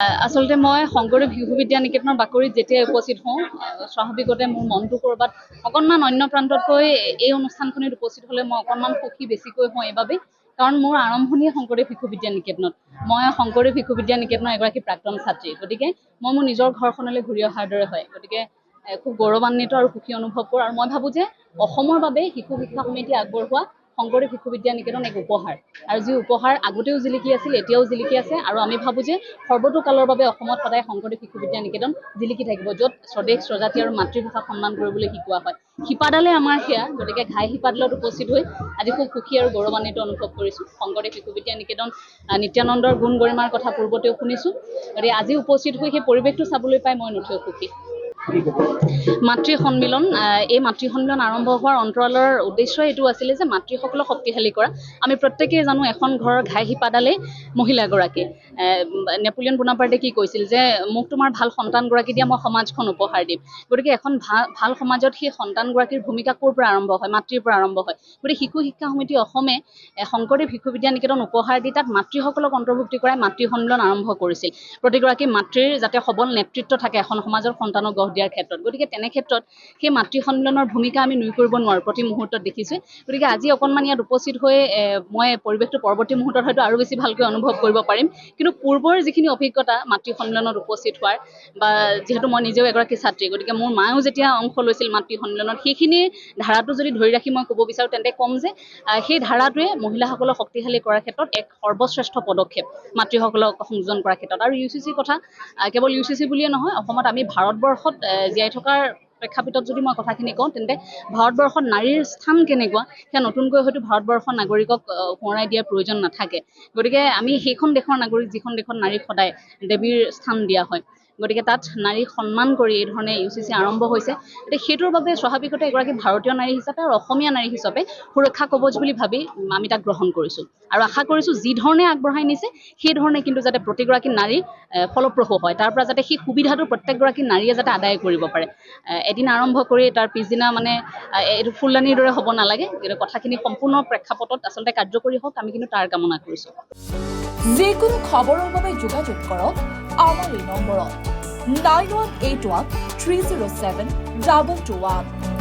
আচলতে মই শংকৰদেৱ শিশু বিদ্যা নিকেতনৰ বাকৰিত যেতিয়া উপস্থিত হওঁ স্বাভাৱিকতে মোৰ মনটো ক'ৰবাত অকণমান অন্য প্ৰান্ততকৈ এই অনুষ্ঠানখনিত উপস্থিত হ'লে মই অকণমান সুখী বেছিকৈ হওঁ এইবাবেই কাৰণ মোৰ আৰম্ভণিয়ে শংকৰদেৱ শিশু বিদ্যা নিকেতনত মই শংকৰদেৱ শিশু বিদ্যা নিকেতনৰ এগৰাকী প্ৰাক্তন ছাত্ৰী গতিকে মই মোৰ নিজৰ ঘৰখনলৈ ঘূৰি অহাৰ দৰে হয় গতিকে খুব গৌৰৱান্বিত আৰু সুখী অনুভৱ কৰোঁ আৰু মই ভাবোঁ যে অসমৰ বাবে শিশু শিক্ষা সমিতি আগবঢ়োৱা শংকৰদেৱ শিশু বিদ্যা নিকেতন এক উপহাৰ আৰু যি উপহাৰ আগতেও জিলিকি আছিল এতিয়াও জিলিকি আছে আৰু আমি ভাবোঁ যে সৰ্বতোকালৰ বাবে অসমত সদায় শংকৰদেৱ শিশু বিদ্যা নিকেতন জিলিকি থাকিব য'ত স্বদেশ স্বজাতি আৰু মাতৃভাষাক সন্মান কৰিবলৈ শিকোৱা হয় শিপাডালে আমাৰ সেয়া গতিকে ঘাই শিপাডালত উপস্থিত হৈ আজি খুব সুখী আৰু গৌৰৱান্বিত অনুভৱ কৰিছোঁ শংকৰদেৱ শিশু বিদ্যা নিকেতন নিত্যানন্দৰ গুণ গৰিমাৰ কথা পূৰ্বতেও শুনিছোঁ গতিকে আজি উপস্থিত হৈ সেই পৰিৱেশটো চাবলৈ পাই মই নথৈ সুখী মাতৃ সন্মিলন এই মাতৃ সন্মিলন আৰম্ভ হোৱাৰ অন্তৰালৰ উদ্দেশ্য এইটো আছিলে যে মাতৃসকলক শক্তিশালী কৰা আমি প্ৰত্যেকেই জানো এখন ঘৰৰ ঘাই শিপাডালেই মহিলাগৰাকী নেপোলিয়ন বোনাপাৰ্টে কি কৈছিল যে মোক তোমাৰ ভাল সন্তানগৰাকী দিয়া মই সমাজখন উপহাৰ দিম গতিকে এখন ভাল সমাজত সেই সন্তানগৰাকীৰ ভূমিকা ক'ৰ পৰা আৰম্ভ হয় মাতৃৰ পৰা আৰম্ভ হয় গতিকে শিশু শিক্ষা সমিতি অসমে শংকৰদেৱ শিশু বিদ্যা নিকেতন উপহাৰ দি তাত মাতৃসকলক অন্তৰ্ভুক্তি কৰাই মাতৃ সন্মিলন আৰম্ভ কৰিছিল প্ৰতিগৰাকী মাতৃৰ যাতে সবল নেতৃত্ব থাকে এখন সমাজৰ সন্তানক গঢ় দিয়াৰ ক্ষেত্ৰত গতিকে তেনে ক্ষেত্ৰত সেই মাতৃ সন্মিলনৰ ভূমিকা আমি নুই কৰিব নোৱাৰোঁ প্ৰতি মুহূৰ্তত দেখিছোঁ গতিকে আজি অকণমান ইয়াত উপস্থিত হৈ মই পৰিৱেশটো পৰৱৰ্তী মুহূৰ্তত হয়তো আৰু বেছি ভালকৈ অনুভৱ কৰিব পাৰিম কিন্তু পূৰ্বৰ যিখিনি অভিজ্ঞতা মাতৃ সন্মিলনত উপস্থিত হোৱাৰ বা যিহেতু মই নিজেও এগৰাকী ছাত্ৰী গতিকে মোৰ মায়েও যেতিয়া অংশ লৈছিল মাতৃ সন্মিলনত সেইখিনি ধাৰাটো যদি ধৰি ৰাখি মই ক'ব বিচাৰোঁ তেন্তে ক'ম যে সেই ধাৰাটোৱে মহিলাসকলক শক্তিশালী কৰাৰ ক্ষেত্ৰত এক সৰ্বশ্ৰেষ্ঠ পদক্ষেপ মাতৃসকলক সংযোজন কৰাৰ ক্ষেত্ৰত আৰু UCCৰ কথা কেৱল UCC বুলিয়ে নহয় অসমত আমি ভাৰতবৰ্ষত জীয়াই থকাৰ প্ৰেক্ষাপটত যদি মই কথাখিনি কওঁ তেন্তে ভাৰতবৰ্ষত নাৰীৰ স্থান কেনেকুৱা সেয়া নতুনকৈ হয়তো ভাৰতবৰ্ষৰ নাগৰিকক সোঁৱৰাই দিয়াৰ প্ৰয়োজন নাথাকে গতিকে আমি সেইখন দেশৰ নাগৰিক যিখন দেশত নাৰীক সদায় দেৱীৰ স্থান দিয়া হয় গতিকে তাত নাৰীক সন্মান কৰি এই ধৰণে UCC আৰম্ভ হৈছে গতিকে সেইটোৰ বাবে স্বাভাৱিকতে এগৰাকী ভাৰতীয় নাৰী হিচাপে আৰু অসমীয়া নাৰী হিচাপে সুৰক্ষা কৱচ বুলি ভাবি আমি তাক গ্ৰহণ কৰিছোঁ আৰু আশা কৰিছোঁ যি ধৰণে আগবঢ়াই নিছে সেই ধৰণে কিন্তু যাতে প্ৰতিগৰাকী নাৰী ফলপ্ৰসূ হয় তাৰ পৰা যাতে সেই সুবিধাটো প্ৰত্যেকগৰাকী নাৰীয়ে যাতে আদায় কৰিব পাৰে এদিন আৰম্ভ কৰি তাৰ পিছদিনা মানে এইটো ফুলদানিৰ দৰে হ'ব নালাগে কিন্তু কথাখিনি সম্পূৰ্ণ প্ৰেক্ষাপটত আচলতে কাৰ্যকৰী হওক আমি কিন্তু তাৰ কামনা কৰিছোঁ যিকোনো খবৰৰ বাবে যোগাযোগ কৰক আমাৰ এই নম্বৰত 9181 307 2221